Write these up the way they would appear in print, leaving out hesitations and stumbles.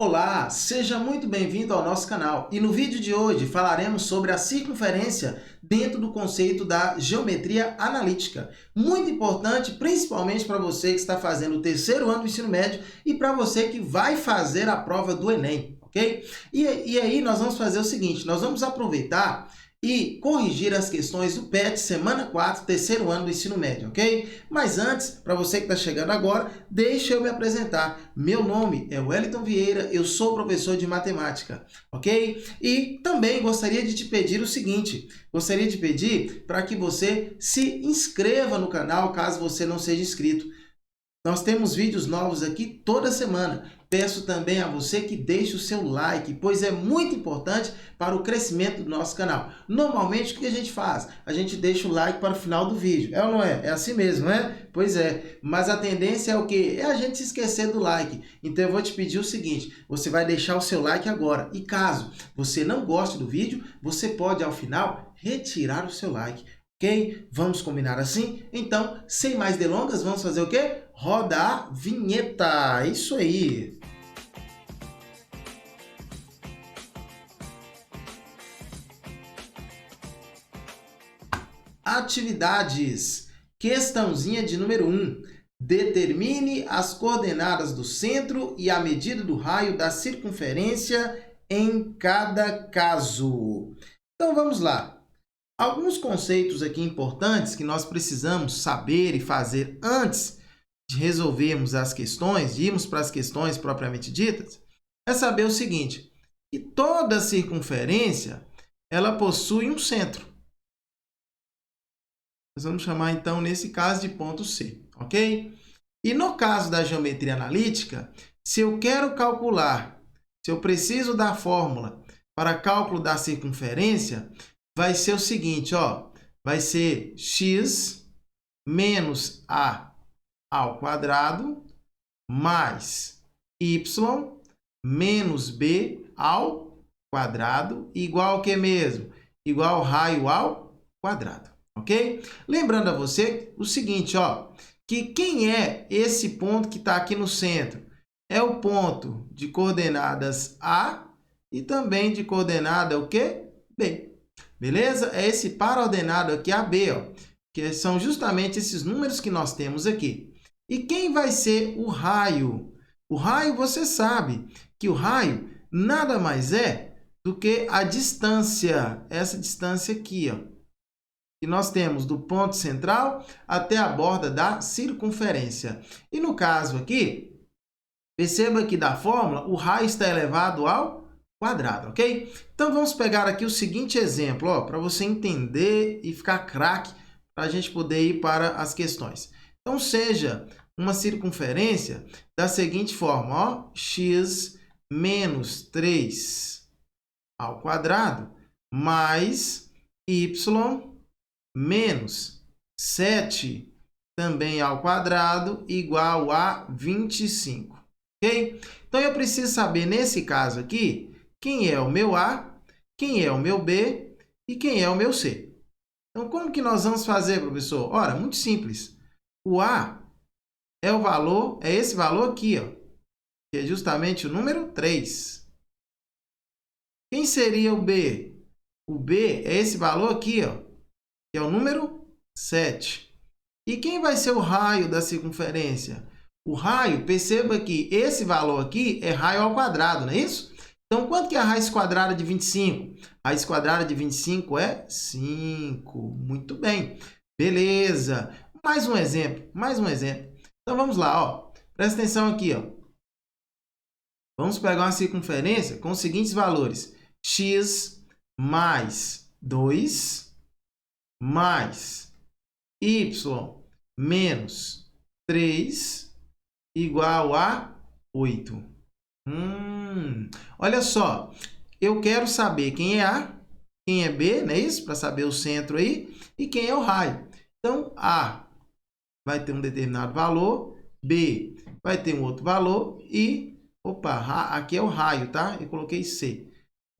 Olá, seja muito bem-vindo ao nosso canal. E no vídeo de hoje falaremos sobre a circunferência dentro do conceito da geometria analítica. Muito importante, principalmente para você que está fazendo o terceiro ano do ensino médio e para você que vai fazer a prova do Enem, ok? E aí nós vamos fazer o seguinte, nós vamos aproveitar e corrigir as questões do PET semana 4, terceiro ano do ensino médio, ok? Mas antes, para você que está chegando agora, deixa eu me apresentar. Meu nome é Wellington Vieira, eu sou professor de matemática, ok? E também gostaria de te pedir o seguinte, gostaria de pedir para que você se inscreva no canal, caso você não seja inscrito. Nós temos vídeos novos aqui toda semana. Peço também a você que deixe o seu like, pois é muito importante para o crescimento do nosso canal. Normalmente, o que a gente faz? A gente deixa o like para o final do vídeo. É ou não é? É assim mesmo, não é? Pois é. Mas a tendência é o quê? É a gente se esquecer do like. Então, eu vou te pedir o seguinte, você vai deixar o seu like agora. E caso você não goste do vídeo, você pode, ao final, retirar o seu like. Ok? Vamos combinar assim? Então, sem mais delongas, vamos fazer o quê? Roda a vinheta! Isso aí! Atividades. Questãozinha de número 1. Determine as coordenadas do centro e a medida do raio da circunferência em cada caso. Então, vamos lá. Alguns conceitos aqui importantes que nós precisamos saber e fazer antes de resolvermos as questões, de irmos para as questões propriamente ditas, é saber o seguinte, que toda circunferência ela possui um centro. Nós vamos chamar, então, nesse caso, de ponto C, ok? E no caso da geometria analítica, se eu quero calcular, se eu preciso da fórmula para cálculo da circunferência, vai ser o seguinte, ó, vai ser x menos a ao quadrado mais y menos b ao quadrado igual ao que mesmo? Igual ao raio ao quadrado, ok? Lembrando a você o seguinte, ó, que quem é esse ponto que está aqui no centro? É o ponto de coordenadas A e também de coordenada o quê? B. Beleza? É esse par-ordenado aqui AB, ó, que são justamente esses números que nós temos aqui. E quem vai ser o raio? O raio, você sabe que o raio nada mais é do que a distância, essa distância aqui, ó, que nós temos do ponto central até a borda da circunferência. E no caso aqui, perceba que da fórmula, o raio está elevado ao quadrado, ok? Então, vamos pegar aqui o seguinte exemplo, ó, para você entender e ficar craque, para a gente poder ir para as questões. Então, seja uma circunferência da seguinte forma, ó, x menos 3 ao quadrado mais y menos 7 também ao quadrado igual a 25, ok? Então, eu preciso saber, nesse caso aqui, quem é o meu A, quem é o meu B e quem é o meu C. Então, como que nós vamos fazer, professor? Ora, muito simples. O A é o valor, é esse valor aqui, ó, que é justamente o número 3. Quem seria o B? O B é esse valor aqui, ó, que é o número 7. E quem vai ser o raio da circunferência? O raio, perceba que esse valor aqui é raio ao quadrado, não é isso? Então, quanto que é a raiz quadrada de 25? A raiz quadrada de 25 é 5. Muito bem. Beleza. Mais um exemplo, mais um exemplo. Então, vamos lá, ó. Presta atenção aqui, ó. Vamos pegar uma circunferência com os seguintes valores. X mais 2 mais y menos 3 igual a 8. Olha só, eu quero saber quem é A, quem é B, não é isso? Para saber o centro aí, e quem é o raio. Então, A vai ter um determinado valor, B vai ter um outro valor e, aqui é o raio, tá? Eu coloquei C.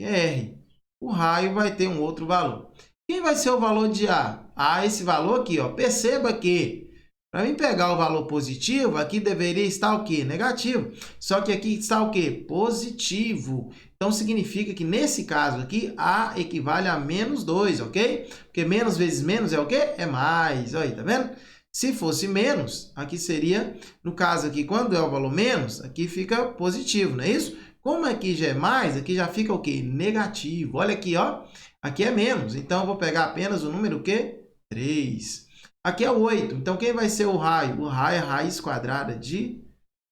É R. O raio vai ter um outro valor. Quem vai ser o valor de A? A, esse valor aqui, ó. Perceba que Para mim pegar o valor positivo, aqui deveria estar o quê? Negativo. Só que aqui está o quê? Positivo. Então, significa que nesse caso aqui, A equivale a menos 2, ok? Porque menos vezes menos é o quê? É mais. Olha aí, tá vendo? Se fosse menos, aqui seria, no caso aqui, quando é o valor menos, aqui fica positivo, não é isso? Como aqui já é mais, aqui já fica o quê? Negativo. Olha aqui, ó. Aqui é menos. Então, eu vou pegar apenas o número o quê? 3. Aqui é 8. Então, quem vai ser o raio? O raio é a raiz quadrada de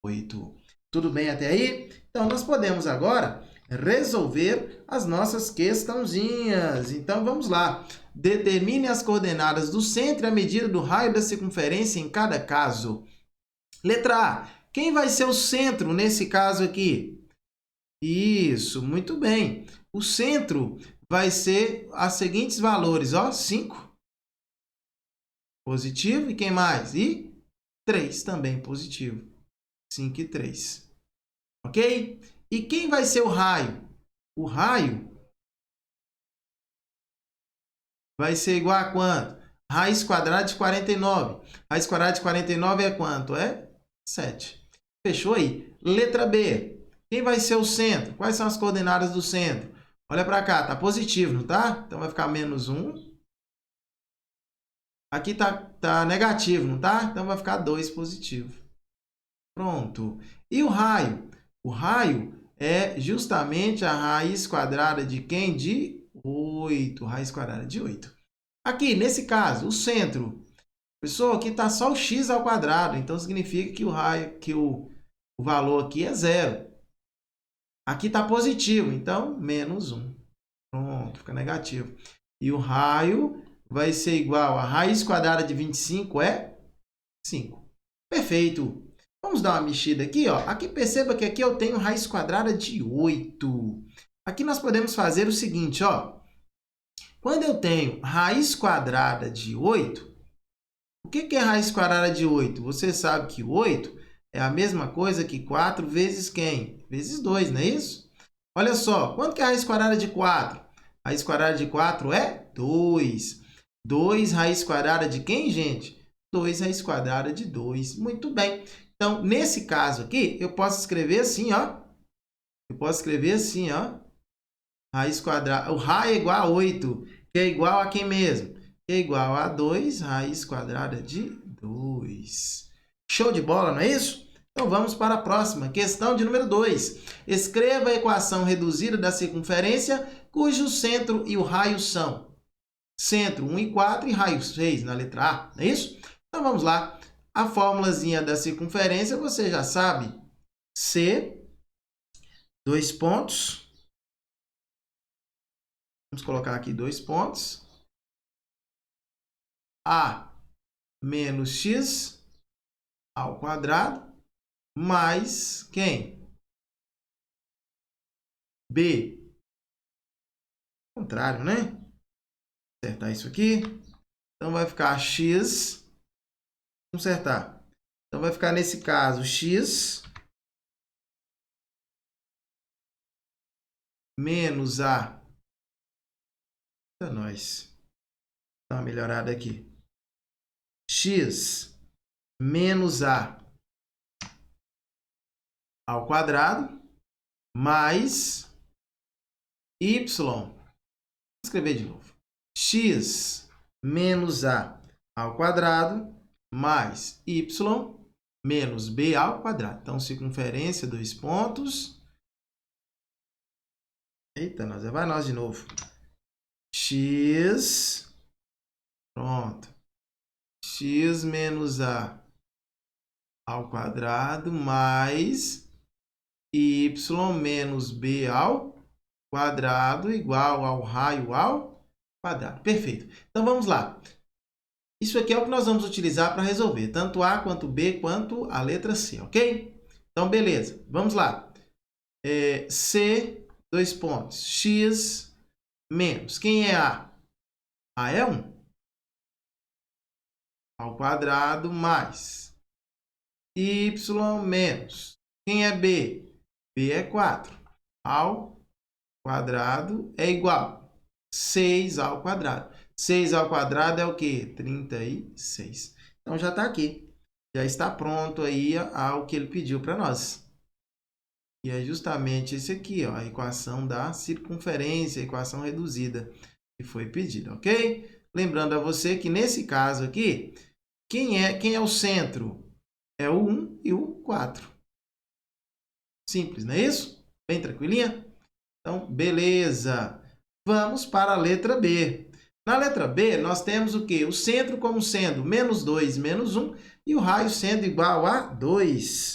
8. Tudo bem até aí? Então, nós podemos agora resolver as nossas questãozinhas. Então, vamos lá. Determine as coordenadas do centro e a medida do raio da circunferência em cada caso. Letra A. Quem vai ser o centro nesse caso aqui? Isso, muito bem. O centro vai ser os seguintes valores, ó, 5. Positivo. E quem mais? E 3 também positivo. 5 e 3. Ok? E quem vai ser o raio? O raio vai ser igual a quanto? Raiz quadrada de 49. Raiz quadrada de 49 é quanto? É 7. Fechou aí? Letra B. Quem vai ser o centro? Quais são as coordenadas do centro? Olha para cá, tá positivo, não tá? Então vai ficar menos 1. Aqui tá negativo, não tá? Então vai ficar 2 positivo. Pronto. E o raio? O raio é justamente a raiz quadrada de quem? De 8. Raiz quadrada de 8. Aqui, nesse caso, o centro. Pessoal, aqui está só o x ao quadrado. Então, significa que o raio, que o valor aqui é 0. Aqui está positivo. Então, menos 1. Pronto, fica negativo. E o raio vai ser igual a raiz quadrada de 25 é 5. Perfeito. Vamos dar uma mexida aqui, ó. Aqui perceba que aqui eu tenho raiz quadrada de 8. Aqui nós podemos fazer o seguinte, ó. Quando eu tenho raiz quadrada de 8, o que é raiz quadrada de 8? Você sabe que 8 é a mesma coisa que 4 vezes quem? Vezes 2, não é isso? Olha só, quanto que é a raiz quadrada de 4? Raiz quadrada de 4 é 2. 2 raiz quadrada de quem, gente? 2 raiz quadrada de 2. Muito bem. Então, nesse caso aqui, eu posso escrever assim, ó. Eu posso escrever assim, ó. Raiz quadrada. O raio é igual a 8, que é igual a quem mesmo? Que é igual a 2 raiz quadrada de 2. Show de bola, não é isso? Então, vamos para a próxima. Questão de número 2. Escreva a equação reduzida da circunferência, cujo centro e o raio são centro 1 e 4 e raio 6, na letra A, não é isso? Então, vamos lá. A formulazinha da circunferência, você já sabe. C, 2 pontos. Vamos colocar aqui 2 pontos. A menos x ao quadrado mais quem? B. Contrário, né? Vou acertar isso aqui. Então, vai ficar x. Vamos acertar. Então, vai ficar nesse caso x menos A. Eita, nós. Dá uma melhorada aqui. X menos A ao quadrado mais y. Vou escrever de novo. X menos A ao quadrado mais y menos B ao quadrado. Então, circunferência, 2 pontos. Eita, nós, vai nós de novo. X, pronto. X menos A ao quadrado mais y menos B ao quadrado igual ao raio ao quadrado. Perfeito. Então, vamos lá. Isso aqui é o que nós vamos utilizar para resolver, tanto A, quanto B, quanto a letra C, ok? Então, beleza. Vamos lá. C, 2 pontos. X menos. Quem é A? A é 1. Ao quadrado mais y menos. Quem é B? B é 4. Ao quadrado é igual 6 ao quadrado. 6 ao quadrado é o quê? 36. Então, já está aqui. já está pronto aí ao que ele pediu para nós. E é justamente esse aqui, ó, a equação da circunferência, a equação reduzida que foi pedida, ok? Lembrando a você que nesse caso aqui, quem é o centro? É o 1 e o 4. Simples, não é isso? Bem tranquilinha? Então, beleza. Vamos para a letra B. Na letra B, nós temos o quê? O centro como sendo menos 2, menos 1, e o raio sendo igual a 2.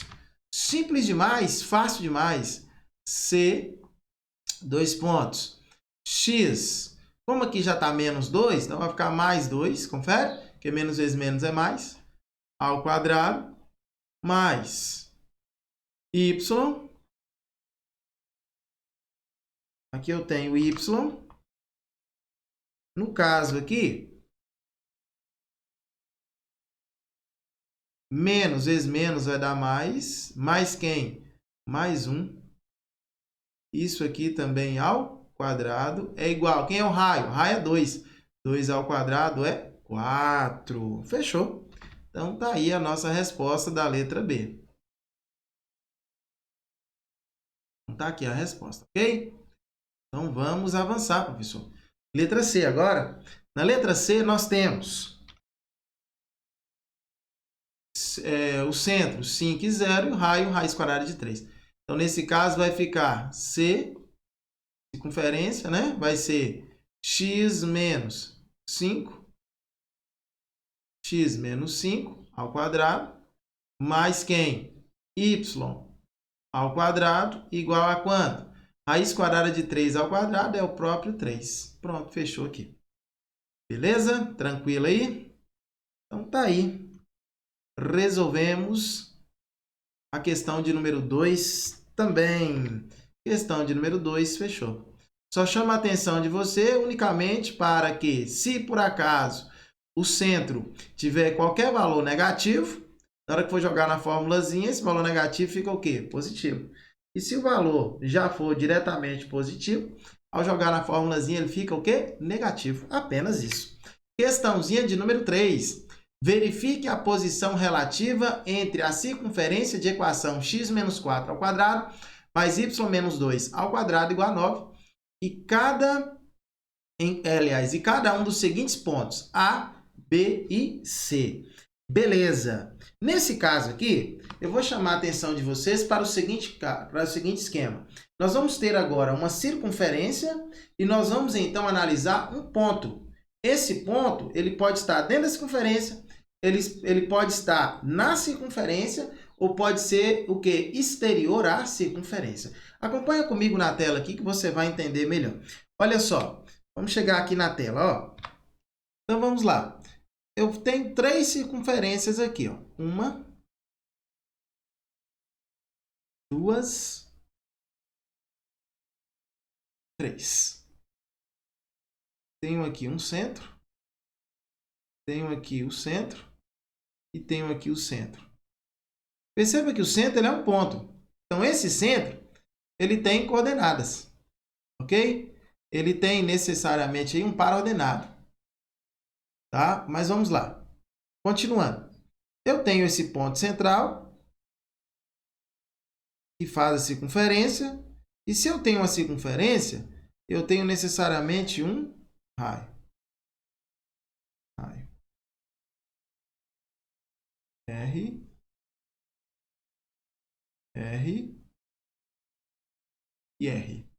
Simples demais, fácil demais. C, 2 pontos. X, como aqui já está menos 2, então vai ficar mais 2, confere? Porque menos vezes menos é mais. Ao quadrado, mais y. Aqui eu tenho y. No caso aqui, menos vezes menos vai dar mais. Mais quem? Mais 1. Isso aqui também ao quadrado é igual. Quem é o raio? O raio é 2. 2 ao quadrado é 4. Fechou? Então, tá aí a nossa resposta da letra B. Então, tá aqui a resposta, ok? Então, vamos avançar, professor. Letra C agora. Na letra C, nós temos o centro 5 e 0 e o raio raiz quadrada de 3. Então, nesse caso, vai ficar C, circunferência, né? Vai ser x menos 5, x menos 5 ao quadrado, mais quem? Y ao quadrado, igual a quanto? Raiz quadrada de 3 ao quadrado é o próprio 3. Pronto, fechou aqui. Beleza? Tranquilo aí? Então, tá aí. Resolvemos a questão de número 2 também. Questão de número 2, fechou. Só chama a atenção de você unicamente para que, se por acaso o centro tiver qualquer valor negativo, na hora que for jogar na formulazinha, esse valor negativo fica o quê? Positivo. E se o valor já for diretamente positivo, ao jogar na formulazinha ele fica o quê? Negativo. Apenas isso. Questãozinha de número 3. Verifique a posição relativa entre a circunferência de equação x menos 4 ao quadrado mais y menos 2 ao quadrado igual a 9 e cada um dos seguintes pontos, A, B e C. Beleza. Nesse caso aqui, eu vou chamar a atenção de vocês para o seguinte esquema. Nós vamos ter agora uma circunferência e nós vamos então analisar um ponto. Esse ponto, ele pode estar dentro da circunferência, ele pode estar na circunferência ou pode ser o quê? Exterior à circunferência. Acompanha comigo na tela aqui que você vai entender melhor. Olha só, vamos chegar aqui na tela, ó. Então vamos lá. Eu tenho 3 circunferências aqui, ó. 1, 2, 3. Tenho aqui um centro, tenho aqui o centro e tenho aqui o centro. Perceba que o centro ele é um ponto. Então, esse centro, ele tem coordenadas, ok? Ele tem necessariamente aí um par ordenado, tá? Mas vamos lá. Continuando. Eu tenho esse ponto central, que faz a circunferência. E se eu tenho uma circunferência, eu tenho necessariamente um raio. R, R e R.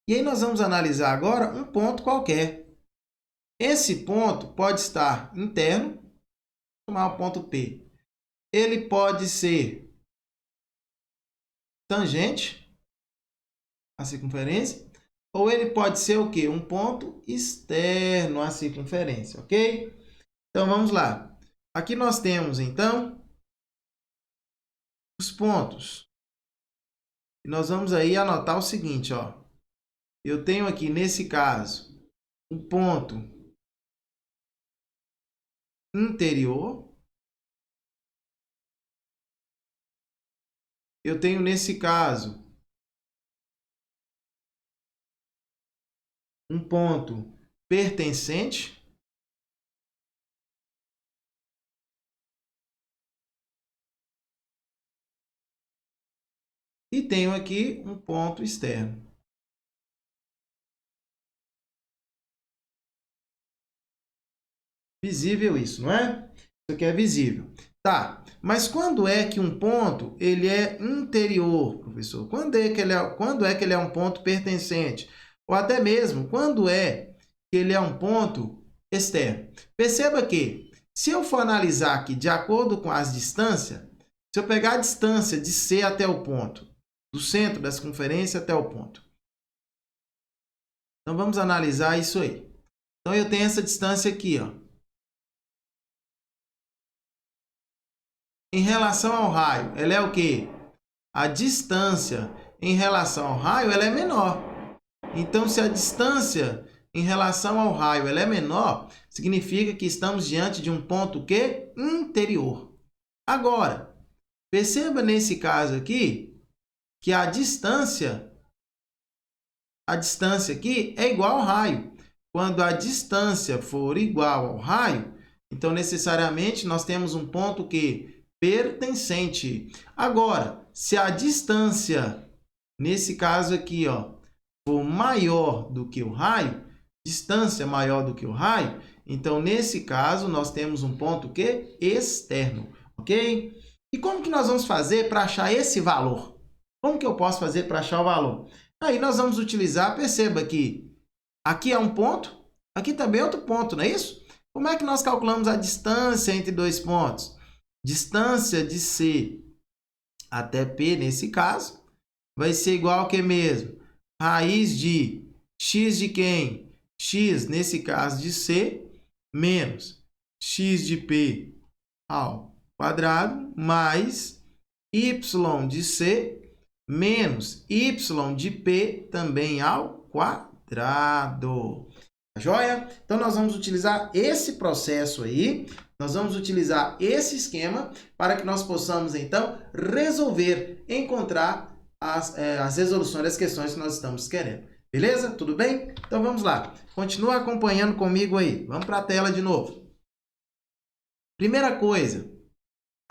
E aí nós vamos analisar agora um ponto qualquer. Esse ponto pode estar interno, vou chamar o ponto P. Ele pode ser tangente à circunferência, ou ele pode ser o quê? Um ponto externo à circunferência, ok? Então, vamos lá. Aqui nós temos, então, os pontos. E nós vamos aí anotar o seguinte, ó. Eu tenho aqui, nesse caso, um ponto interior. Eu tenho, nesse caso, um ponto pertencente. e tenho aqui um ponto externo. Visível isso, não é? Isso aqui é visível. Tá, mas quando é que um ponto ele é interior, professor? Quando é que ele é um ponto pertencente? Ou até mesmo, quando é que ele é um ponto externo? Perceba que, se eu for analisar aqui de acordo com as distâncias, se eu pegar a distância de C até o ponto, do centro da circunferência até o ponto. Então, vamos analisar isso aí. Então, eu tenho essa distância aqui, ó. Em relação ao raio, ela é o quê? A distância em relação ao raio, ela é menor. Então, se a distância em relação ao raio ela é menor, significa que estamos diante de um ponto que interior. Agora, perceba nesse caso aqui que a distância aqui é igual ao raio. Quando a distância for igual ao raio, então necessariamente nós temos um ponto que pertencente. Agora, se a distância, nesse caso aqui, ó, for maior do que o raio, distância maior do que o raio, então, nesse caso, nós temos um ponto que externo, ok? E como que nós vamos fazer para achar esse valor? Como que eu posso fazer para achar o valor? Aí nós vamos utilizar, perceba que aqui é um ponto, aqui também é outro ponto, não é isso? Como é que nós calculamos a distância entre dois pontos? Distância de C até P, nesse caso, vai ser igual a que mesmo? Raiz de x de quem? X, nesse caso, de C, menos x de P ao quadrado, mais y de C, menos y de P também ao quadrado. Joia? Então, nós vamos utilizar esse processo aí, nós vamos utilizar esse esquema para que nós possamos, então, resolver, encontrar as resoluções das questões que nós estamos querendo. Beleza? Tudo bem? Então, vamos lá. Continua acompanhando comigo aí. Vamos para a tela de novo. Primeira coisa,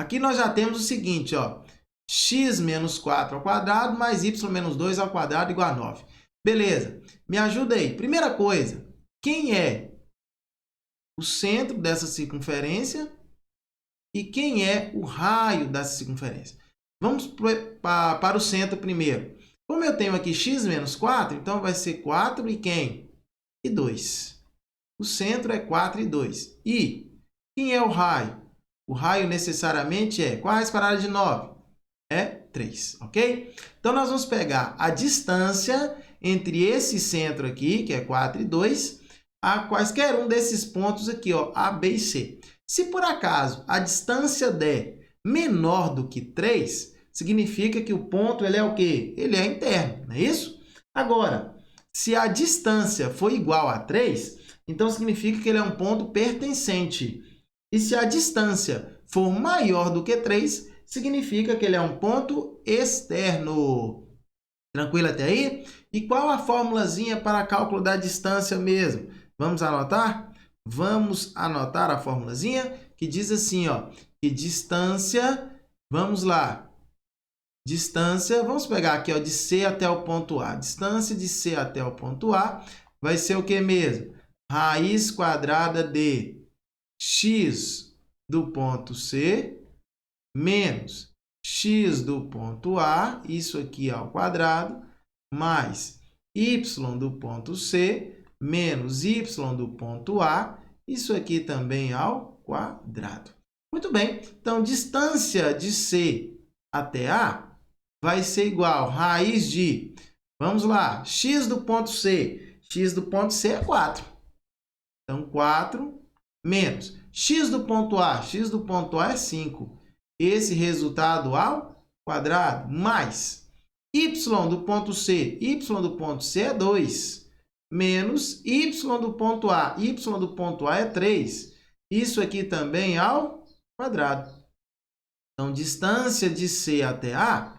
aqui nós já temos o seguinte, ó, x menos 4 ao quadrado mais y menos 2 ao quadrado igual a 9. Beleza. Me ajuda aí. Primeira coisa, quem é o centro dessa circunferência e quem é o raio dessa circunferência? Vamos para o centro primeiro. Como eu tenho aqui x menos 4, então vai ser 4 e quem? E 2. O centro é 4 e 2. E quem é o raio? O raio necessariamente é, qual a raiz quadrada de 9? É 3, ok? Então, nós vamos pegar a distância entre esse centro aqui, que é 4 e 2, a quaisquer um desses pontos aqui, ó, A, B e C. Se por acaso a distância der menor do que 3, significa que o ponto ele é o quê? Ele é interno, não é isso? Agora, se a distância for igual a 3, então significa que ele é um ponto pertencente. E se a distância for maior do que 3, significa que ele é um ponto externo. Tranquilo até aí? E qual a formulazinha para cálculo da distância mesmo? Vamos anotar? Vamos anotar a formulazinha que diz assim, ó, que distância, vamos lá, distância, vamos pegar aqui, ó, de C até o ponto A. Distância de C até o ponto A vai ser o que mesmo? Raiz quadrada de x do ponto C menos x do ponto A, isso aqui ao quadrado, mais y do ponto C menos y do ponto A, isso aqui também ao quadrado. Muito bem, então distância de C até A vai ser igual a raiz de, vamos lá, x do ponto C. X do ponto C é 4. Então, 4 menos x do ponto A. X do ponto A é 5. Esse resultado ao quadrado, mais y do ponto C. Y do ponto C é 2. Menos y do ponto A. Y do ponto A é 3. Isso aqui também ao quadrado. Então, distância de C até A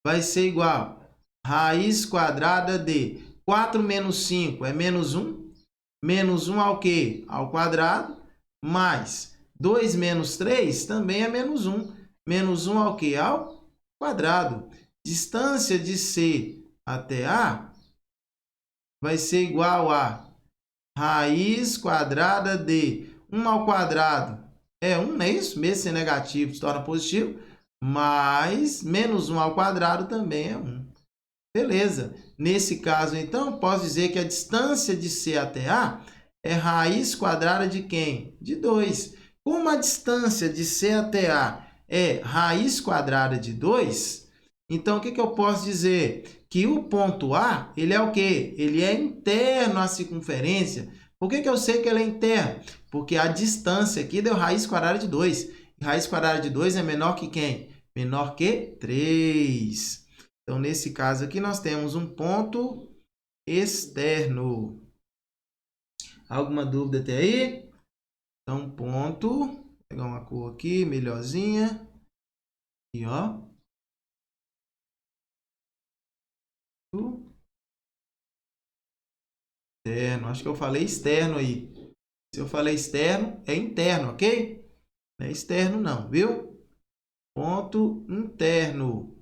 vai ser igual a raiz quadrada de 4 menos 5 é menos 1. Menos 1 ao quê? Ao quadrado. Mais 2 menos 3 também é menos 1. Menos 1 ao quê? Ao quadrado. distância de C até A vai ser igual a raiz quadrada de 1 ao quadrado é 1, não é isso? Mesmo ser negativo se torna positivo, mas menos 1 ao quadrado também é 1. Beleza. Nesse caso, então, posso dizer que a distância de C até A é raiz quadrada de quem? De 2. Como a distância de C até A é raiz quadrada de 2, então o que eu posso dizer? Que o ponto A, ele é o quê? Ele é interno à circunferência. Por que eu sei que ele é interno? Porque a distância aqui deu raiz quadrada de 2. E raiz quadrada de 2 é menor que quem? Menor que 3. Então, nesse caso aqui, nós temos um ponto externo. Alguma dúvida até aí? Então, ponto. Vou pegar uma cor aqui, melhorzinha. Aqui, ó. Externo. Acho que eu falei externo aí. Se eu falei externo, é interno, ok? Não é externo não, viu? Ponto interno.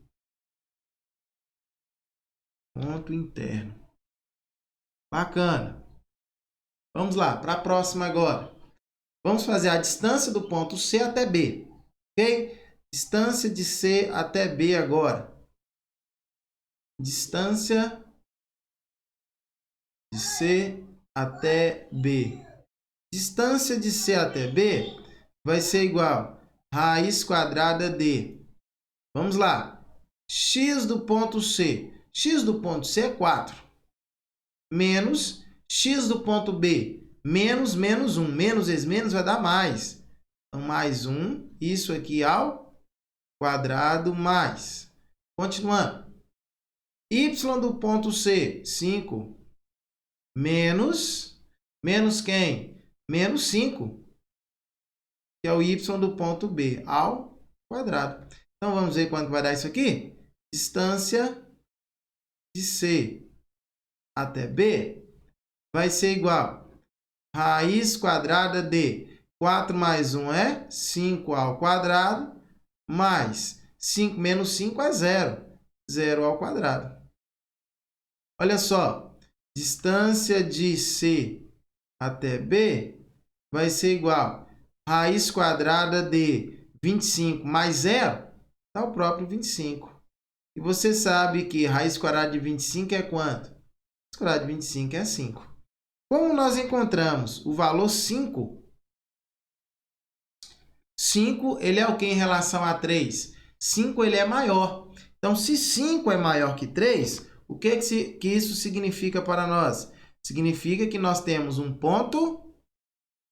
Ponto interno. Bacana. Vamos lá, para a próxima agora. Vamos fazer a distância do ponto C até B, ok? Distância de C até B agora. Distância de C até B. Distância de C até B vai ser igual a raiz quadrada de... Vamos lá. X do ponto C. X do ponto C é 4. Menos X do ponto B. Menos 1. Menos vezes menos vai dar mais. Então, mais 1. Isso aqui ao quadrado mais. Continuando. Y do ponto C, 5. Menos quem? Menos 5. Que é o Y do ponto B ao quadrado. Então, vamos ver quanto vai dar isso aqui? Distância de C até B vai ser igual a raiz quadrada de 4 mais 1 é 5 ao quadrado, mais 5 menos 5 é 0. 0 ao quadrado. Olha só, distância de C até B vai ser igual a raiz quadrada de 25 mais 0 dá o próprio 25. E você sabe que raiz quadrada de 25 é quanto? Raiz quadrada de 25 é 5. Como nós encontramos o valor 5? 5, ele é o que em relação a 3? 5, ele é maior. Então, se 5 é maior que 3, o que isso significa para nós? Significa que nós temos um ponto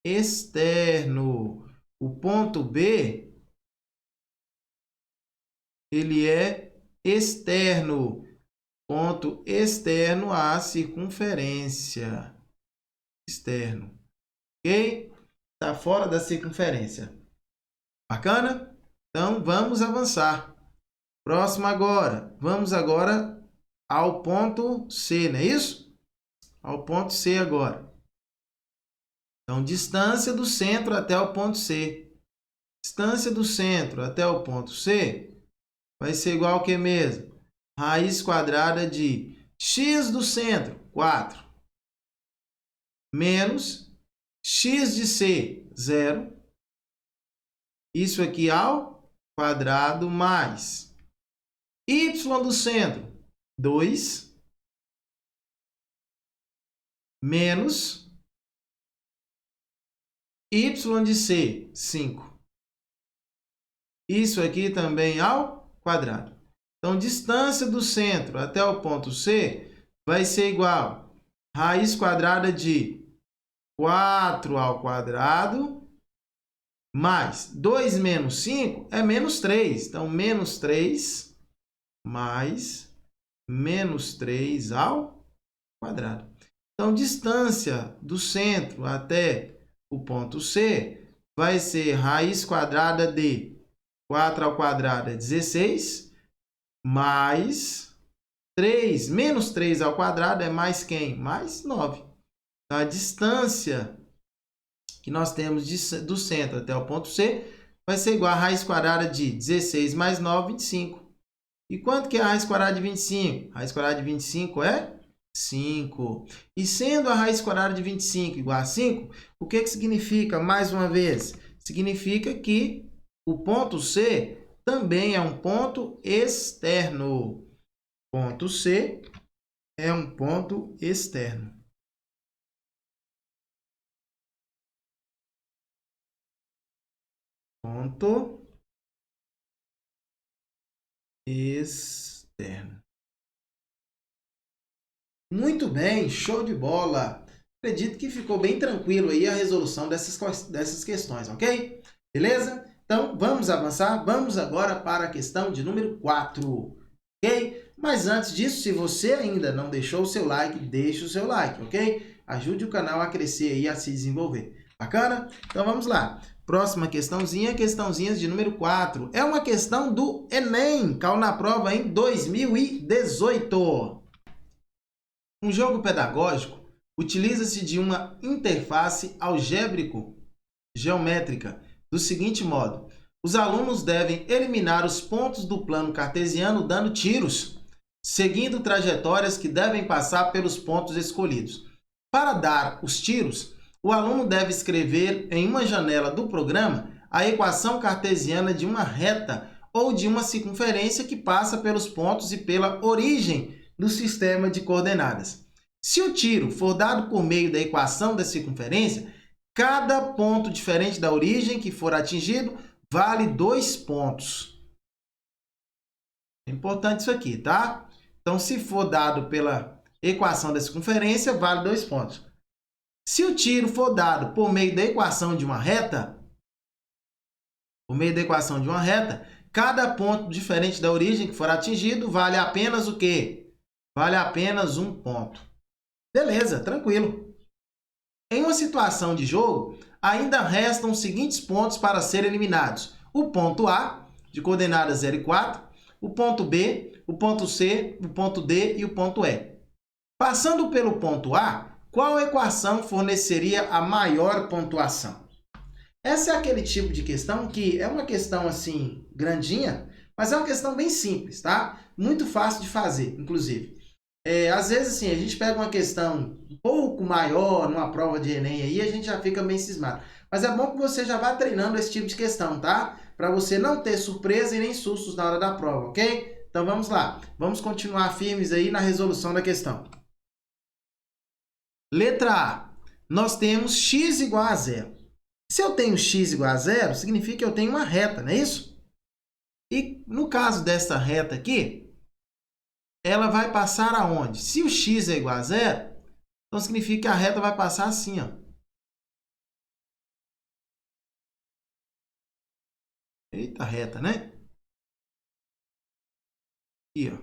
externo. O ponto B, ele é externo. Ponto externo à circunferência. Externo. Ok? Está fora da circunferência. Bacana? Então, vamos avançar. Próximo agora. Vamos agora ao ponto C, não é isso? Ao ponto C agora. Então, distância do centro até o ponto C. Distância do centro até o ponto C vai ser igual ao que mesmo? Raiz quadrada de x do centro, 4. Menos x de C, 0. Isso aqui ao quadrado mais y do centro, 2. Menos y de C, 5. Isso aqui também ao quadrado. Então, distância do centro até o ponto C vai ser igual a raiz quadrada de 4 ao quadrado mais 2 menos 5 é menos 3. Então, menos 3 mais menos 3 ao quadrado. Então, distância do centro até o ponto C vai ser raiz quadrada de 4 ao quadrado é 16, mais 3, menos 3 ao quadrado é mais quem? Mais 9. Então, a distância que nós temos do centro até o ponto C vai ser igual a raiz quadrada de 16 mais 9, 25. E quanto que é a raiz quadrada de 25? A raiz quadrada de 25 é 5. E sendo a raiz quadrada de 25 igual a 5, o que que significa, mais uma vez? Significa que o ponto C também é um ponto externo. Ponto C é um ponto externo. Ponto externo. Muito bem, show de bola! Acredito que ficou bem tranquilo aí a resolução dessas questões, ok? Beleza? Então, vamos avançar? Vamos agora para a questão de número 4, ok? Mas antes disso, se você ainda não deixou o seu like, deixe o seu like, ok? Ajude o canal a crescer e a se desenvolver. Bacana? Então, vamos lá. Próxima questãozinha, questãozinha de número 4. É uma questão do Enem, caiu na prova em 2018. Um jogo pedagógico utiliza-se de uma interface algébrico-geométrica do seguinte modo: os alunos devem eliminar os pontos do plano cartesiano dando tiros, seguindo trajetórias que devem passar pelos pontos escolhidos. Para dar os tiros, o aluno deve escrever em uma janela do programa a equação cartesiana de uma reta ou de uma circunferência que passa pelos pontos e pela origem do sistema de coordenadas. Se o tiro for dado por meio da equação da circunferência, cada ponto diferente da origem que for atingido vale 2 pontos. É importante isso aqui, tá? Então, se for dado pela equação da circunferência, vale 2 pontos. Se o tiro for dado por meio da equação de uma reta, cada ponto diferente da origem que for atingido vale apenas o quê? Vale apenas 1 ponto. Beleza, tranquilo. Em uma situação de jogo, ainda restam os seguintes pontos para serem eliminados. O ponto A, de coordenadas 0 e 4, o ponto B, o ponto C, o ponto D e o ponto E. Passando pelo ponto A, qual equação forneceria a maior pontuação? Essa é aquele tipo de questão que é uma questão assim, grandinha, mas é uma questão bem simples, tá? Muito fácil de fazer, inclusive. Às vezes, assim, a gente pega uma questão um pouco maior numa prova de Enem aí, a gente já fica meio cismado. Mas é bom que você já vá treinando esse tipo de questão, tá? Para você não ter surpresa e nem sustos na hora da prova, ok? Então, vamos lá. Vamos continuar firmes aí na resolução da questão. Letra A. Nós temos x igual a 0. Se eu tenho x igual a 0, significa que eu tenho uma reta, não é isso? E no caso dessa reta aqui, ela vai passar aonde? Se o x é igual a 0, então significa que a reta vai passar assim, ó. Eita, reta, né? Aqui, ó.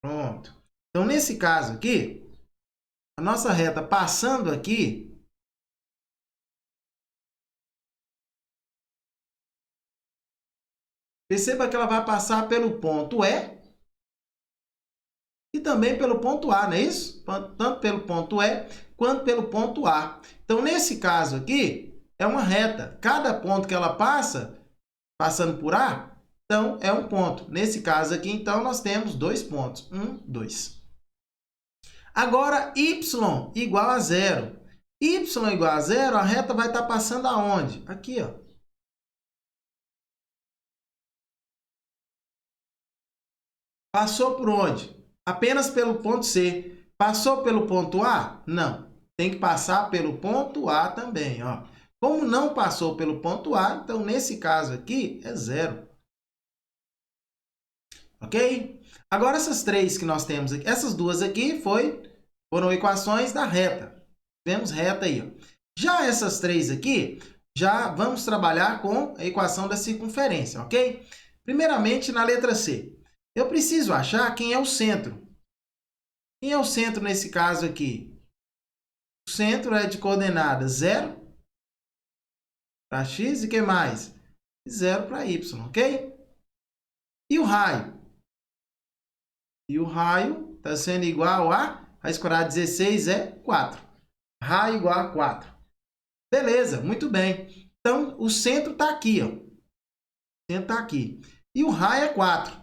Pronto. Então, nesse caso aqui, a nossa reta passando aqui, perceba que ela vai passar pelo ponto E e também pelo ponto A, não é isso? Tanto pelo ponto E quanto pelo ponto A. Então, nesse caso aqui, é uma reta. Cada ponto que ela passa, passando por A, então é um ponto. Nesse caso aqui, então, nós temos 2 pontos. 1, 2. Agora, y igual a 0. Y igual a 0, a reta vai estar passando aonde? Aqui, ó. Passou por onde? Apenas pelo ponto C. Passou pelo ponto A? Não. Tem que passar pelo ponto A também, ó. Como não passou pelo ponto A, então nesse caso aqui é 0. Ok? Agora essas três que nós temos aqui, essas duas aqui foram equações da reta. Vemos reta aí, ó. Já essas três aqui, já vamos trabalhar com a equação da circunferência, ok? Primeiramente, na letra C. Eu preciso achar quem é o centro. Quem é o centro nesse caso aqui? O centro é de coordenadas 0 para x e o que mais? 0 para y, ok? E o raio? E o raio está sendo igual a raiz quadrada de 16 é 4. Raio igual a 4. Beleza, muito bem. Então, o centro está aqui, ó. O centro está aqui. e o raio é 4.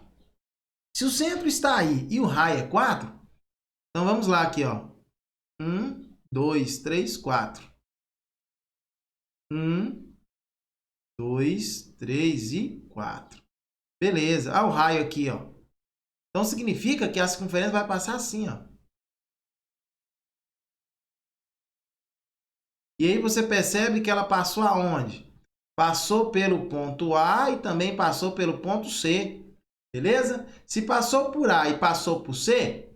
Se o centro está aí e o raio é 4, então vamos lá aqui, ó. 1, 2, 3, 4. 1, 2, 3 e 4. Beleza. Ah, o raio aqui, ó. Então significa que a circunferência vai passar assim, ó. E aí você percebe que ela passou aonde? Passou pelo ponto A e também passou pelo ponto C. Beleza? Se passou por A e passou por C,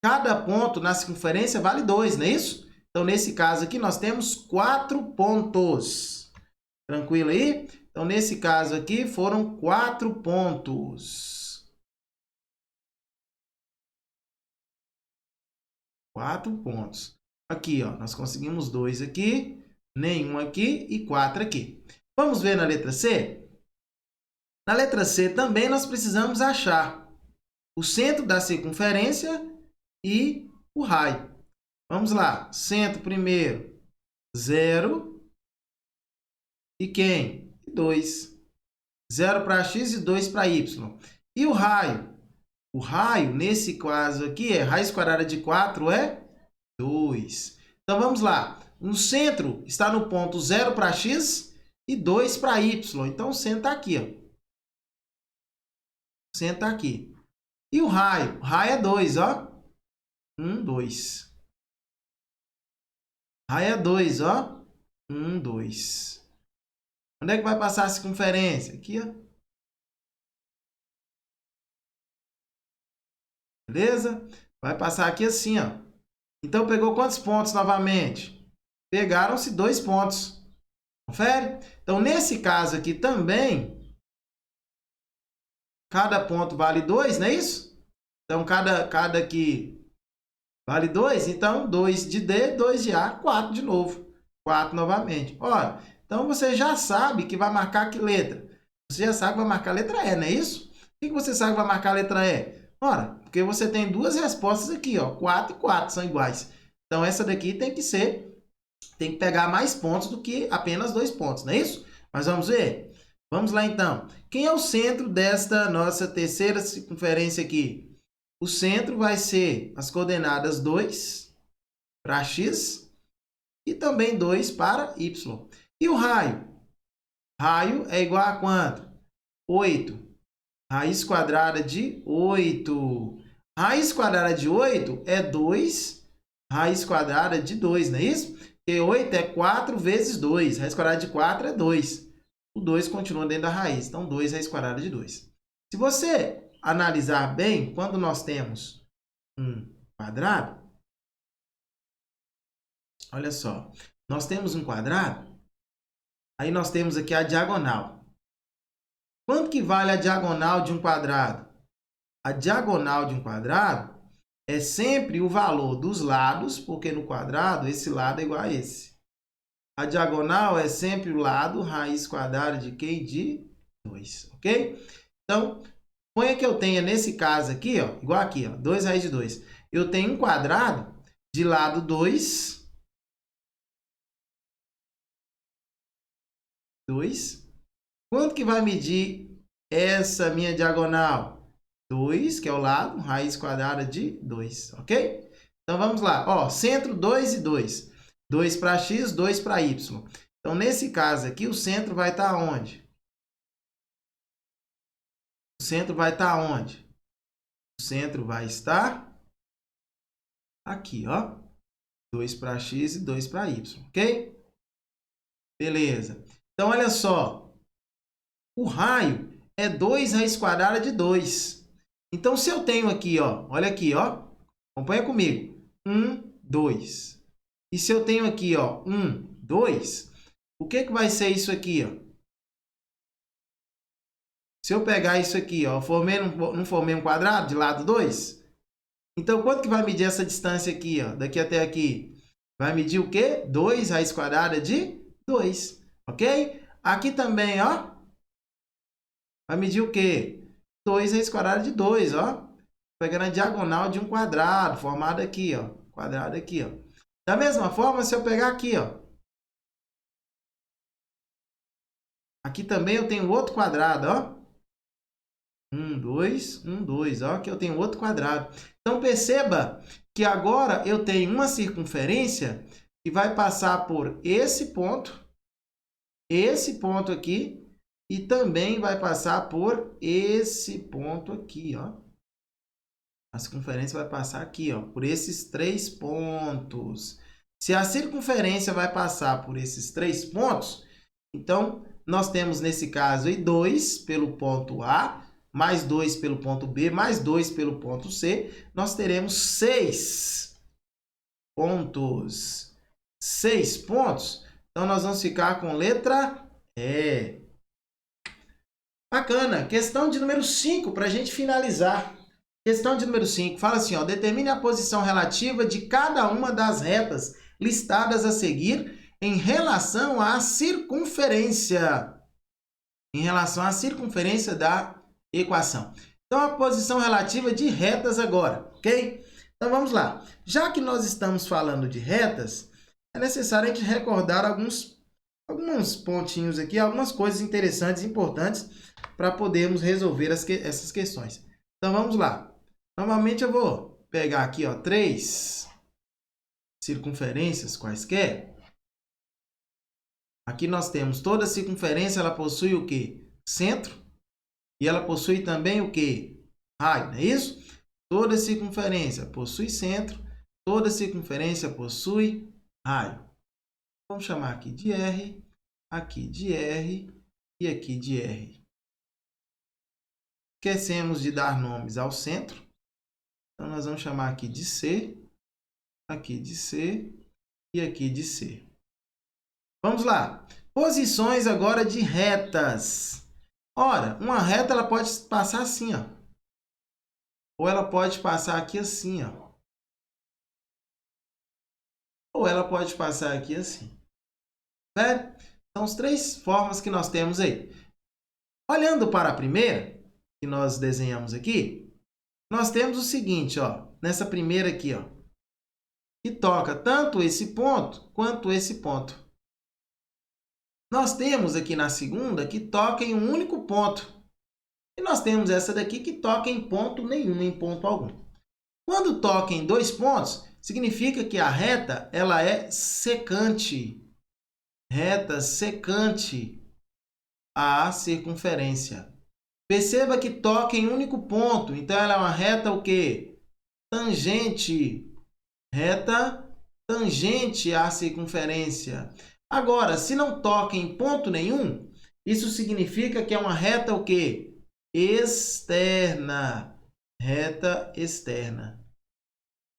cada ponto na circunferência vale 2, não é isso? Então, nesse caso aqui, nós temos 4 pontos. Tranquilo aí? Então, nesse caso aqui, foram 4 pontos. 4 pontos. Aqui, ó, nós conseguimos 2 aqui, nenhum aqui e 4 aqui. Vamos ver na letra C? Na letra C também nós precisamos achar o centro da circunferência e o raio. Vamos lá. Centro primeiro, 0. E quem? 2. 0 para x e 2 para y. E o raio? O raio, nesse caso aqui, raiz quadrada de 4 é 2. Então, vamos lá. No centro está no ponto 0 para x e 2 para y. Então, o centro está aqui, ó. O centro está aqui. E o raio? O raio é 2, ó. 1, 2. Raio é 2, ó. 1, 2. Onde é que vai passar a circunferência? Aqui, ó. Beleza? Vai passar aqui assim, ó. Então, pegou quantos pontos novamente? Pegaram-se 2 pontos. Confere? Então, nesse caso aqui também, cada ponto vale 2, não é isso? Então, cada aqui vale 2. Então, 2 de D, 2 de A, 4 de novo. 4 novamente. Olha, então você já sabe que vai marcar que letra? Você já sabe que vai marcar a letra E, não é isso? Por que você sabe que vai marcar a letra E? Ora, porque você tem duas respostas aqui, ó. 4 e 4 são iguais. Então, essa daqui tem que pegar mais pontos do que apenas 2 pontos, não é isso? Mas vamos ver? Vamos lá, então. Quem é o centro desta nossa terceira circunferência aqui? O centro vai ser as coordenadas 2 para x e também 2 para y. E o raio? Raio é igual a quanto? 8. Raiz quadrada de 8. Raiz quadrada de 8 é 2 raiz quadrada de 2, não é isso? Porque 8 é 4 vezes 2. Raiz quadrada de 4 é 2. O 2 continua dentro da raiz. Então, 2 raiz quadrada de 2. Se você analisar bem, quando nós temos um quadrado, olha só, nós temos um quadrado, aí nós temos aqui a diagonal. Quanto que vale a diagonal de um quadrado? A diagonal de um quadrado é sempre o valor dos lados, porque no quadrado esse lado é igual a esse. A diagonal é sempre o lado raiz quadrada de quê? De 2, ok? Então, põe que eu tenha nesse caso aqui, ó, igual aqui, ó, 2 raiz de 2. Eu tenho um quadrado de lado 2, 2. Quanto que vai medir essa minha diagonal? 2, que é o lado, raiz quadrada de 2, ok? Então, vamos lá. Ó, centro 2 e 2. 2 para x, 2 para y. Então, nesse caso aqui, o centro vai estar onde? O centro vai estar onde? O centro vai estar aqui, ó. 2 para x e 2 para y, ok? Beleza. Então, olha só. O raio é 2 raiz quadrada de 2. Então, se eu tenho aqui, ó, olha aqui, ó, acompanha comigo, 1, 2. E se eu tenho aqui, ó, 1, 2, o que vai ser isso aqui, ó? Se eu pegar isso aqui, ó, não formei um quadrado de lado 2? Então, quanto que vai medir essa distância aqui, ó, daqui até aqui? Vai medir o quê? 2 raiz quadrada de 2, ok? Aqui também, ó, vai medir o quê? 2 raiz quadrada de 2, ó. Pegando a diagonal de um quadrado, formado aqui, ó. Quadrado aqui, ó. Da mesma forma, se eu pegar aqui, ó. Aqui também eu tenho outro quadrado, ó. 1, 2, 1, 2. Ó, aqui eu tenho outro quadrado. Então, perceba que agora eu tenho uma circunferência que vai passar por esse ponto aqui, e também vai passar por esse ponto aqui, ó. A circunferência vai passar aqui, ó, por esses 3 pontos. Se a circunferência vai passar por esses 3 pontos, então, nós temos, nesse caso, aí, 2 pelo ponto A, mais 2 pelo ponto B, mais 2 pelo ponto C. Nós teremos 6 pontos. 6 pontos. Então, nós vamos ficar com letra E. Bacana. Questão de número 5, para a gente finalizar. Questão de número 5, fala assim, ó, determine a posição relativa de cada uma das retas listadas a seguir em relação à circunferência. Em relação à circunferência da equação. Então, a posição relativa de retas agora, ok? Então, vamos lá. Já que nós estamos falando de retas, é necessário a gente recordar alguns pontinhos aqui, algumas coisas interessantes e importantes para podermos resolver essas questões. Então, vamos lá. Novamente, eu vou pegar aqui, ó, 3 circunferências quaisquer. Aqui nós temos toda circunferência, ela possui o quê? Centro. E ela possui também o quê? Raio, não é isso? Toda circunferência possui centro, toda circunferência possui raio. Vamos chamar aqui de R, aqui de R e aqui de R. Esquecemos de dar nomes ao centro. Então, nós vamos chamar aqui de C, aqui de C e aqui de C. Vamos lá. Posições agora de retas. Ora, uma reta ela pode passar assim, ó. Ou ela pode passar aqui assim, ó. Ou ela pode passar aqui assim. Certo? São as 3 formas que nós temos aí. Olhando para a primeira, que nós desenhamos aqui, nós temos o seguinte, ó. Nessa primeira aqui, ó. Que toca tanto esse ponto quanto esse ponto. Nós temos aqui na segunda que toca em um único ponto. E nós temos essa daqui que toca em ponto nenhum, em ponto algum. Quando toca em 2 pontos, significa que a reta ela é secante. Reta secante à circunferência. Perceba que toca em um único ponto. Então, ela é uma reta o quê? Tangente. Reta tangente à circunferência. Agora, se não toca em ponto nenhum, isso significa que é uma reta o quê? Externa. Reta externa.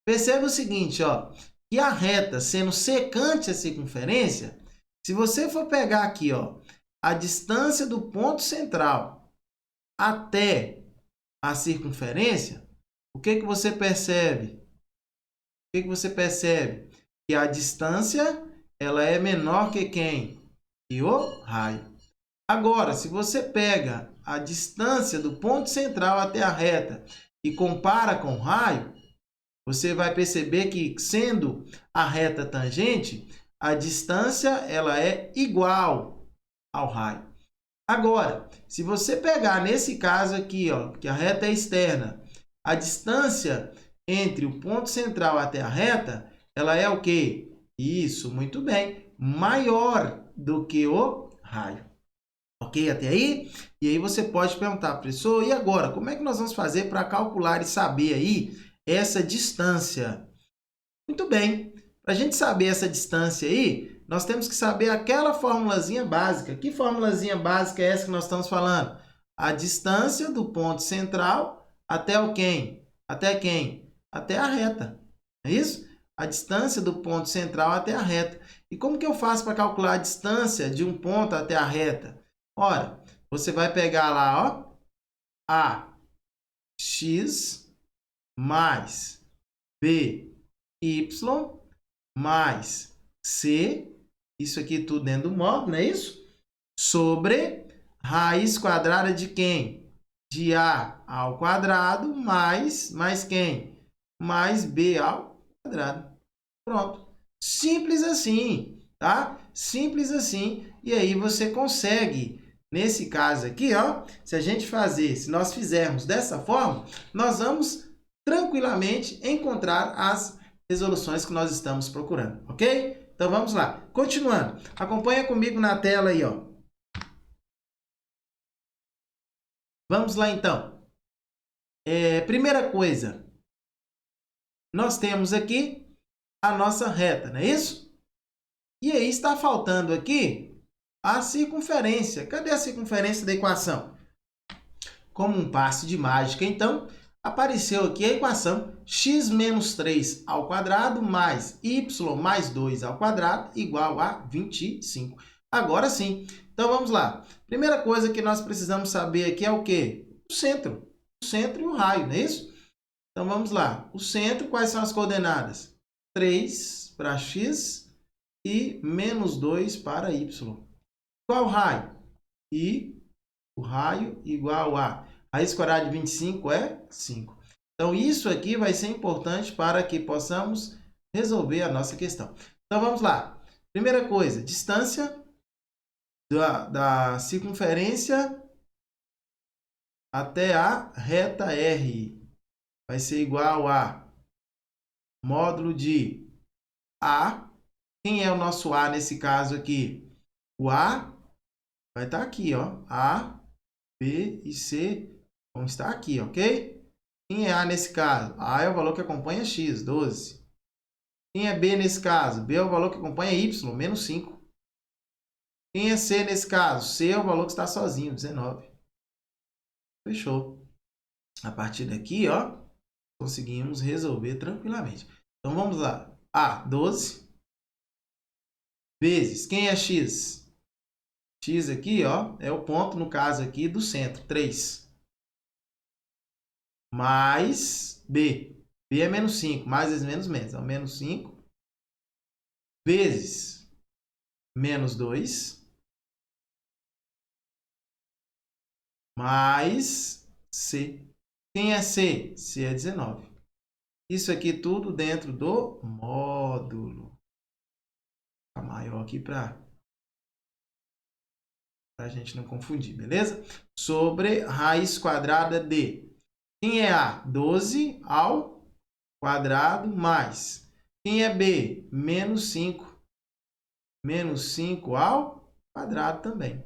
Perceba o seguinte, ó, que a reta sendo secante à circunferência, se você for pegar aqui, ó, a distância do ponto central até a circunferência, o que que você percebe? O que que você percebe? Que a distância ela é menor que quem? Que o raio. Agora, se você pega a distância do ponto central até a reta e compara com o raio, você vai perceber que, sendo a reta tangente, a distância ela é igual ao raio. Agora, se você pegar nesse caso aqui, ó, que a reta é externa, a distância entre o ponto central até a reta, ela é o quê? Isso, muito bem, maior do que o raio. Ok até aí? E aí você pode perguntar, professor, e agora? Como é que nós vamos fazer para calcular e saber aí essa distância? Muito bem. Para a gente saber essa distância aí, nós temos que saber aquela formulazinha básica. Que formulazinha básica é essa que nós estamos falando? A distância do ponto central até o quem? Até quem? Até a reta. É isso? A distância do ponto central até a reta. E como que eu faço para calcular a distância de um ponto até a reta? Ora, você vai pegar lá, ó, AX mais BY mais C, isso aqui tudo dentro do módulo, não é isso? Sobre raiz quadrada de quem? De A ao quadrado mais quem? Mais B ao quadrado. Pronto. Simples assim, tá? Simples assim. E aí você consegue, nesse caso aqui, ó, se nós fizermos dessa forma, nós vamos tranquilamente encontrar as resoluções que nós estamos procurando, ok? Então, vamos lá. Continuando. Acompanha comigo na tela aí, ó. Vamos lá, então. Primeira coisa, nós temos aqui a nossa reta, não é isso? E aí está faltando aqui a circunferência. Cadê a circunferência da equação? Como um passe de mágica, então, apareceu aqui a equação x menos 3 ao quadrado mais y mais 2 ao quadrado igual a 25. Agora sim. Então, vamos lá. Primeira coisa que nós precisamos saber aqui é o quê? O centro. O centro e o raio, não é isso? Então, vamos lá. O centro, quais são as coordenadas? 3 para x e menos 2 para y. Qual o raio? E o raio igual a raiz quadrada de 25 é 5. Então, isso aqui vai ser importante para que possamos resolver a nossa questão. Então, vamos lá. Primeira coisa, distância da circunferência até a reta R vai ser igual a módulo de A. Quem é o nosso A nesse caso aqui? O A vai estar aqui, ó. A, B e C vão estar aqui, ok? Quem é A nesse caso? A é o valor que acompanha x, 12. Quem é B nesse caso? B é o valor que acompanha y, menos 5. Quem é C nesse caso? C é o valor que está sozinho, 19. Fechou. A partir daqui, ó, conseguimos resolver tranquilamente. Então, vamos lá. A, 12. Vezes, quem é x? X aqui, ó, é o ponto, no caso aqui, do centro, 3. Mais B. B é menos 5, mais vezes menos menos. Então, menos 5 vezes menos 2 mais C. Quem é C? C é 19. Isso aqui tudo dentro do módulo. Vou ficar maior aqui para a gente não confundir, beleza? Sobre raiz quadrada de. Quem é A? 12 ao quadrado mais. Quem é B? Menos 5. Menos 5 ao quadrado também.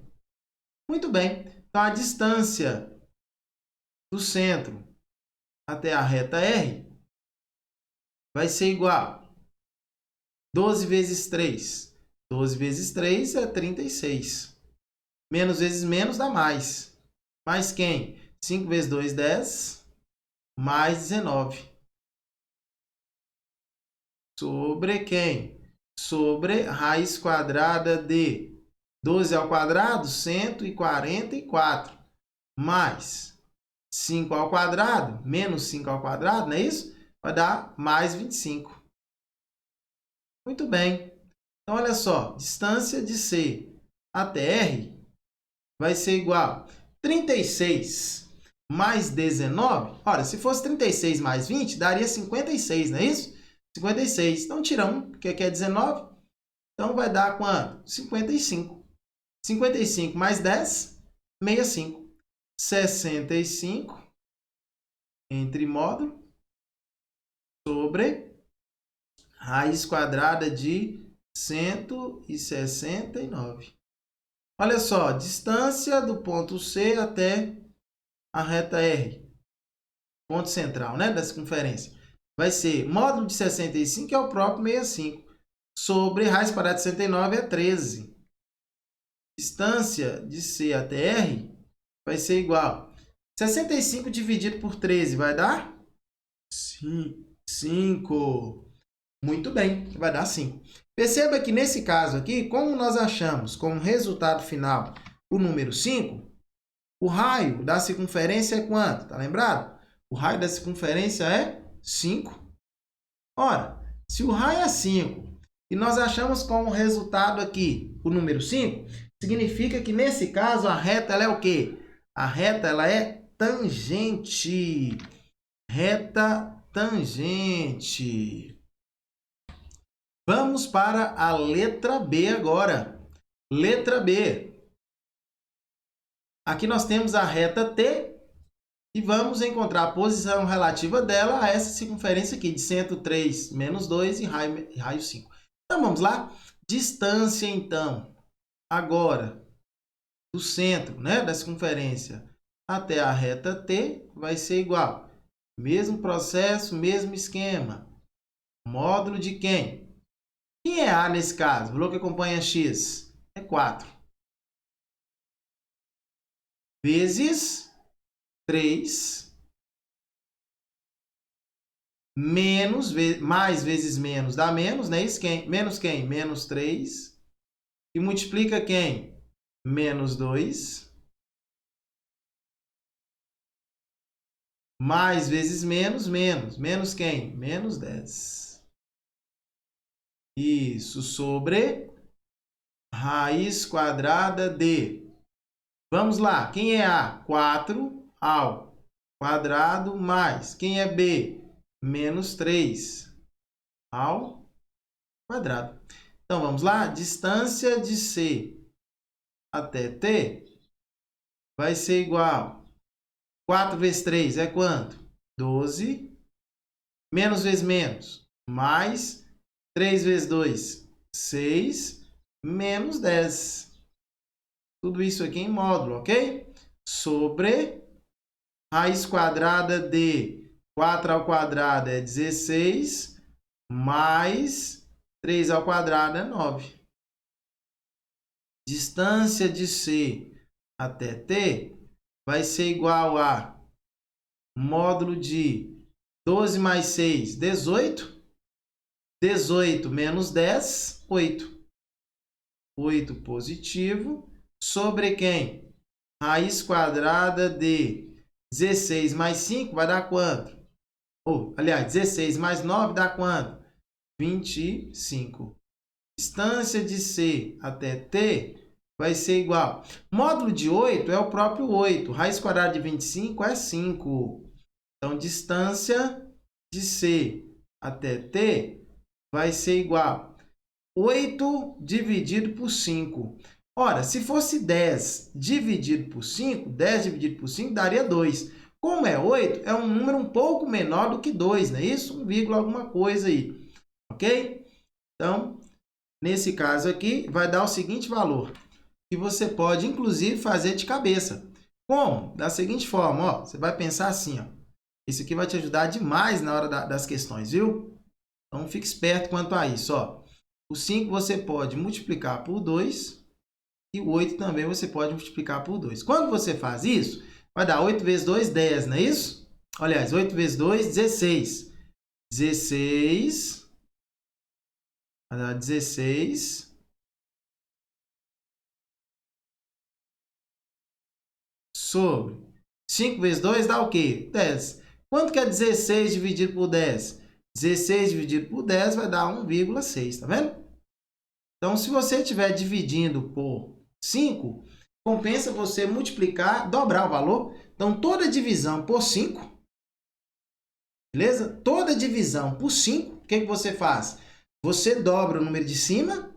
Muito bem. Então, a distância do centro até a reta R vai ser igual a 12 vezes 3. 12 vezes 3 é 36. Menos vezes menos dá mais. Mais quem? 5 vezes 2, 10. Mais 19. Sobre quem? Sobre raiz quadrada de 12 ao quadrado, 144. Mais 5 ao quadrado, menos 5 ao quadrado, não é isso? Vai dar mais 25. Muito bem. Então, olha só. Distância de C até R vai ser igual a 36 mais 19. Ora, se fosse 36 mais 20, daria 56, não é isso? 56. Então, tira 1, porque aqui é 19. Então, vai dar quanto? 55. 55 mais 10, 65. 65 entre módulo sobre raiz quadrada de 169. Olha só, distância do ponto C até a reta R. Ponto central, né, da circunferência. Vai ser módulo de 65, que é o próprio 65. Sobre raiz quadrada de 69 é 13. Distância de C até R vai ser igual. 65 dividido por 13 vai dar? 5. Muito bem, vai dar 5. Perceba que nesse caso aqui, como nós achamos como resultado final o número 5, o raio da circunferência é quanto? Tá lembrado? O raio da circunferência é 5. Ora, se o raio é 5 e nós achamos como resultado aqui o número 5, significa que nesse caso a reta ela é o quê? A reta ela é tangente. Reta tangente. Vamos para a letra B agora. Letra B. Aqui nós temos a reta T e vamos encontrar a posição relativa dela a essa circunferência aqui, de centro 3, menos 2 e raio 5. Então, vamos lá. Distância, então, agora, do centro, né, da circunferência até a reta T vai ser igual. Mesmo processo, mesmo esquema. Módulo de quem? Quem é A nesse caso? O valor que acompanha x é 4. Vezes 3 menos, mais vezes menos dá menos, né? Isso quem? Menos quem? Menos 3. E multiplica quem? Menos 2. Mais vezes menos, menos. Menos quem? Menos 10. Isso, sobre raiz quadrada de... Vamos lá, quem é A? 4 ao quadrado mais... Quem é B? Menos 3 ao quadrado. Então, vamos lá. Distância de C até T vai ser igual. 4 vezes 3 é quanto? 12. Menos vezes menos. Mais 3 vezes 2, 6. Menos 10. Tudo isso aqui em módulo, ok? Sobre raiz quadrada de 4 ao quadrado é 16. Mais 3 ao quadrado é 9. Distância de C até T vai ser igual a módulo de 12 mais 6, 18. 18 menos 10, 8. 8 positivo. Sobre quem? Raiz quadrada de 16 mais 5 vai dar quanto? Aliás, 16 mais 9 dá quanto? 25. Distância de C até T vai ser igual. Módulo de 8 é o próprio 8. Raiz quadrada de 25 é 5. Então, distância de C até T vai ser igual. 8 dividido por 5. Ora, se fosse 10 dividido por 5, 10 dividido por 5 daria 2. Como é 8, é um número um pouco menor do que 2, não é isso? 1, alguma coisa aí. Ok? Então, nesse caso aqui, vai dar o seguinte valor, que você pode, inclusive, fazer de cabeça. Como? Da seguinte forma, ó, você vai pensar assim, ó. Isso aqui vai te ajudar demais na hora das questões, viu? Então, fique esperto quanto a isso, ó. O 5 você pode multiplicar por 2 e o 8 também você pode multiplicar por 2. Quando você faz isso, vai dar 8 vezes 2, 10, não é isso? Aliás, 8 vezes 2, 16. 16 vai dar 16 sobre 5 vezes 2 dá o quê? 10. Quanto que é 16 dividido por 10? 16 dividido por 10 vai dar 1,6, tá vendo? Então, se você estiver dividindo por 5, compensa você multiplicar, dobrar o valor. Então, toda divisão por 5, beleza? Toda divisão por 5, o que você faz? Você dobra o número de cima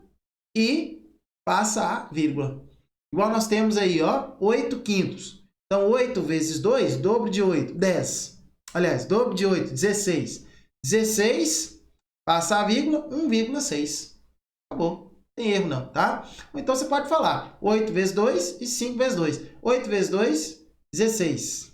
e passa a vírgula. Igual nós temos aí, ó, 8 quintos. Então, 8 vezes 2, dobro de 8, 10. Aliás, dobro de 8, 16. 16, passa a vírgula, 1,6. Acabou. Não tem erro não, tá? Ou então você pode falar 8 vezes 2 e 5 vezes 2. 8 vezes 2, 16.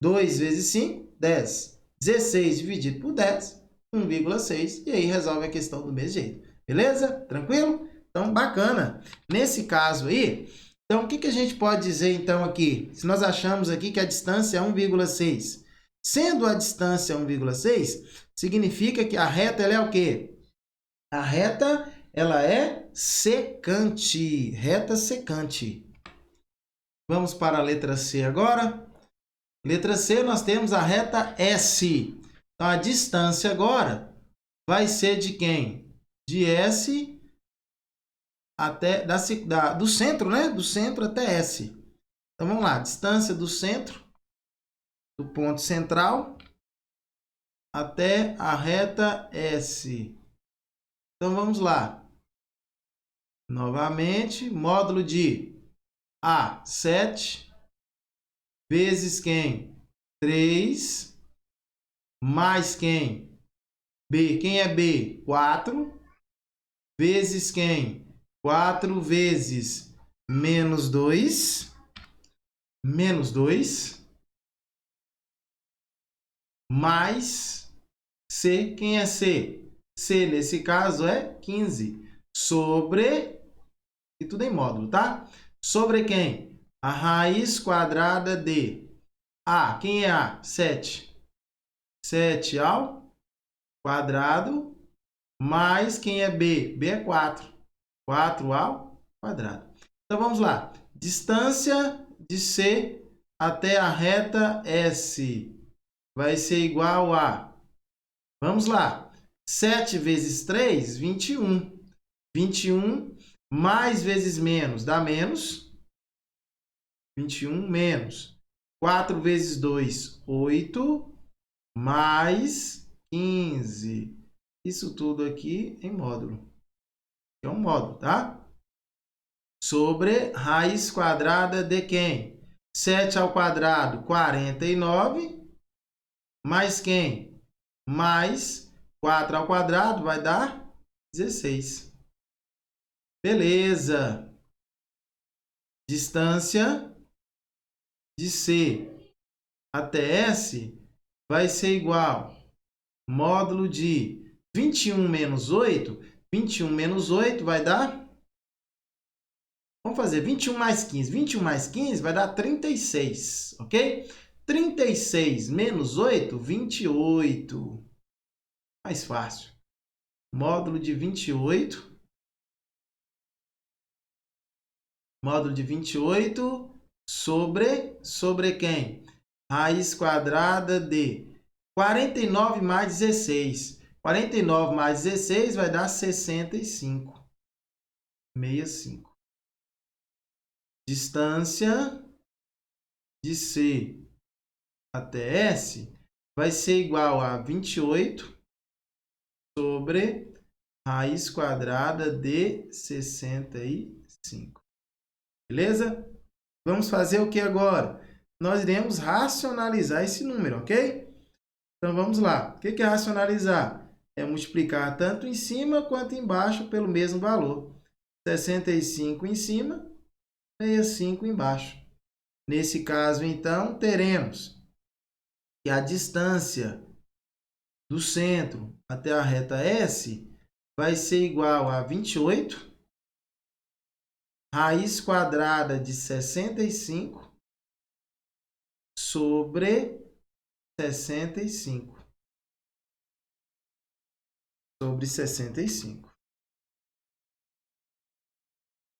2 vezes 5, 10. 16 dividido por 10, 1,6. E aí resolve a questão do mesmo jeito. Beleza? Tranquilo? Então, bacana. Nesse caso aí, então, o que a gente pode dizer então aqui? Se nós achamos aqui que a distância é 1,6. Sendo a distância 1,6, significa que a reta ela é o quê? A reta ela é secante. Reta secante. Vamos para a letra C agora. Letra C, nós temos a reta S. Então, a distância agora vai ser de quem? De S até do centro, né? Do centro até S. Então, vamos lá. Distância do centro, do ponto central, até a reta S. Então, vamos lá. Novamente, módulo de A, 7 vezes quem? 3 mais quem? B. Quem é B? 4 vezes quem? 4 vezes menos 2 mais C. Quem é C? C, nesse caso, é 15 sobre, e tudo em módulo, tá? Sobre quem? A raiz quadrada de A. Quem é A? 7. 7 ao quadrado mais quem é B? B é 4. 4 ao quadrado. Então, vamos lá. Distância de C até a reta S vai ser igual a... Vamos lá. 7 vezes 3, 21. 21 mais vezes menos dá menos. 21 menos. 4 vezes 2, 8. Mais 15. Isso tudo aqui em módulo. É um módulo, tá? Sobre raiz quadrada de quem? 7 ao quadrado, 49. Mais quem? Mais 4 ao quadrado vai dar 16. Beleza. Distância de C até S vai ser igual módulo de 21 menos 8. 21 menos 8 vai dar... Vamos fazer 21 mais 15. 21 mais 15 vai dar 36, ok? 36 menos 8, 28. Mais fácil. Módulo de 28. Módulo de 28 sobre quem? Raiz quadrada de 49 mais 16. 49 mais 16 vai dar 65. 65. Distância de C até S vai ser igual a 28 sobre raiz quadrada de 65. Beleza? Vamos fazer o que agora? Nós iremos racionalizar esse número, ok? Então, vamos lá. O que é racionalizar? É multiplicar tanto em cima quanto embaixo pelo mesmo valor. 65 em cima, 65 embaixo. Nesse caso, então, teremos que a distância do centro até a reta S vai ser igual a 28 raiz quadrada de 65 sobre 65. Sobre 65.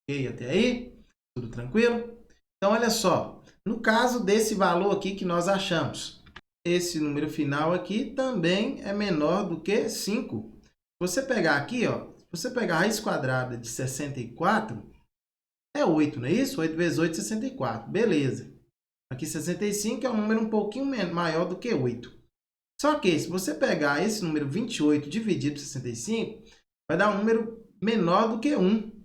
Ok, até aí? Tudo tranquilo? Então, olha só. No caso desse valor aqui que nós achamos, esse número final aqui também é menor do que 5. Se você pegar aqui, ó, se você pegar a raiz quadrada de 64, é 8, não é isso? 8 vezes 8, 64. Beleza. Aqui 65 é um número um pouquinho maior do que 8. Só que se você pegar esse número 28 dividido por 65, vai dar um número menor do que 1.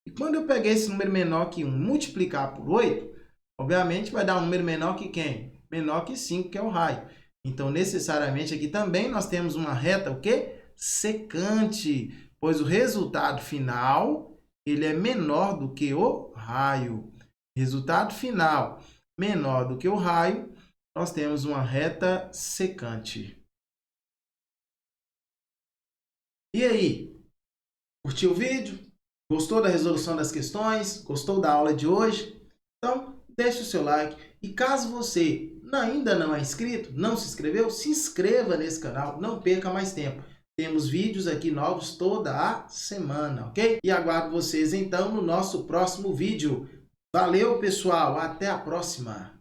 E quando eu pegar esse número menor que 1 multiplicar por 8, obviamente vai dar um número menor que quem? Menor que 5, que é o raio. Então, necessariamente aqui também nós temos uma reta, o quê? Secante, pois o resultado final ele é menor do que o raio. Resultado final menor do que o raio, nós temos uma reta secante. E aí? Curtiu o vídeo? Gostou da resolução das questões? Gostou da aula de hoje? Então, deixe o seu like. E caso você ainda não é inscrito, não se inscreveu, se inscreva nesse canal. Não perca mais tempo. Temos vídeos aqui novos toda a semana, ok? E aguardo vocês, então, no nosso próximo vídeo. Valeu, pessoal! Até a próxima!